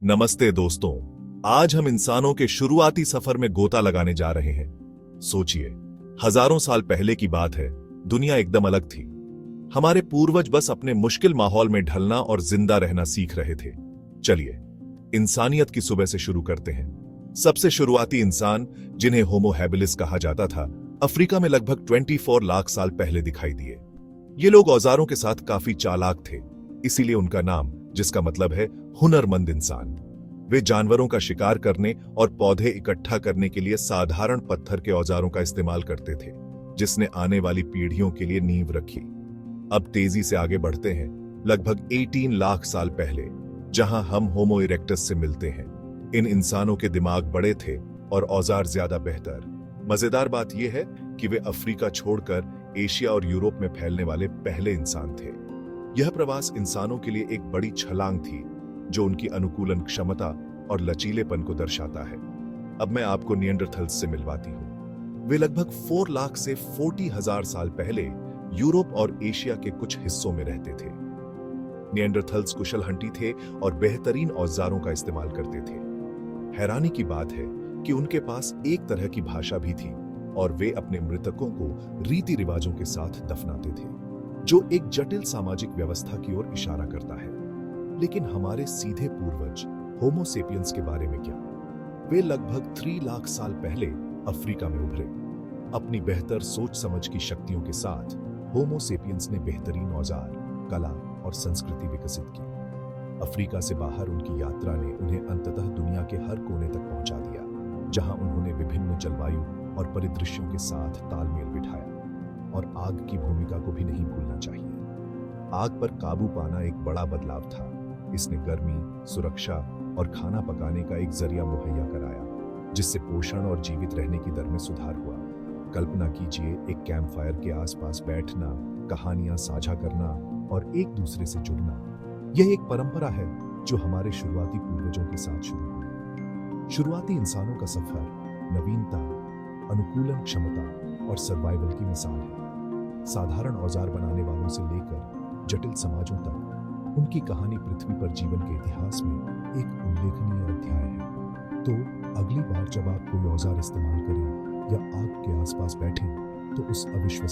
नमस्ते दोस्तों। आज हम इंसानों के शुरुआती सफर में गोता लगाने जा रहे हैं। सोचिए, हजारों साल पहले की बात है। दुनिया एकदम अलग थी। हमारे पूर्वज बस अपने मुश्किल माहौल में ढलना और जिंदा रहना सीख रहे थे। चलिए इंसानियत की सुबह से शुरू करते हैं। सबसे शुरुआती इंसान, जिन्हें होमो हैबिलिस कहा जाता था, अफ्रीका में लगभग 24 लाख साल पहले दिखाई दिए। ये लोग औजारों के साथ काफी चालाक थे, इसीलिए उनका नाम, जिसका मतलब है हुनरमंद इंसान। वे जानवरों का शिकार करने और पौधे इकट्ठा करने के लिए साधारण पत्थर के औजारों का इस्तेमाल करते थे, जिसने आने वाली पीढ़ियों के लिए नींव रखी। अब तेजी से आगे बढ़ते हैं, लगभग 18 लाख साल पहले, जहां हम होमो इरेक्टस से मिलते हैं। इन इंसानों के दिमाग बड़े थे और औजार ज्यादा बेहतर। मजेदार बात यह है कि वे अफ्रीका छोड़कर एशिया और यूरोप में फैलने वाले पहले इंसान थे। यह प्रवास इंसानों के लिए एक बड़ी छलांग थी, जो उनकी अनुकूलन क्षमता और लचीलेपन को दर्शाता है। अब मैं आपको निएंडरथल्स से मिलवाती हूं। वे लगभग 4 लाख से 40,000 साल पहले यूरोप और एशिया के कुछ हिस्सों में रहते थे। निएंडरथल्स कुशल हंटी थे और बेहतरीन औजारों का इस्तेमाल करते थे। हैरानी की बात है कि उनके पास एक तरह की भाषा भी थी और वे अपने मृतकों को रीति रिवाजों के साथ दफनाते थे, जो एक जटिल सामाजिक व्यवस्था की ओर इशारा करता है। लेकिन हमारे सीधे पूर्वज होमो सेपियंस के बारे में क्या? वे लगभग 3 लाख साल पहले अफ्रीका में उभरे। अपनी बेहतर सोच समझ की शक्तियों के साथ होमो सेपियंस ने बेहतरीन औजार, कला और संस्कृति विकसित की। अफ्रीका से बाहर उनकी यात्रा ने उन्हें अंततः दुनिया के हर कोने तक पहुंचा दिया, जहां उन्होंने विभिन्न जलवायु और परिदृश्यों के साथ तालमेल बिठाया। और आग की भूमिका को भी नहीं भूलना चाहिए। आग पर काबू पाना एक बड़ा बदलाव था। इसने गर्मी, सुरक्षा और खाना पकाने का एक जरिया मुहैया कराया, जिससे पोषण और जीवित रहने की दर में सुधार हुआ। कल्पना कीजिए, एक कैंप फायर के आसपास बैठना, कहानियां साझा करना और एक दूसरे से जुड़ना। यह एक परंपरा है जो हमारे शुरुआती पूर्वजों के साथ शुरू हुई। शुरुआती इंसानों का सफर नवीनता, अनुकूलन क्षमता और सर्वाइवल की मिसाल है। साधारण औजार बनाने वालों से लेकर जटिल समाजों तक उनकी कहानी पृथ्वी पर जीवन के इतिहास में एक उल्लेखनीय अध्याय है। तो अगली बार जब आप कोई औजार इस्तेमाल करें या आग के आसपास बैठें, तो उस अविश्वसनीय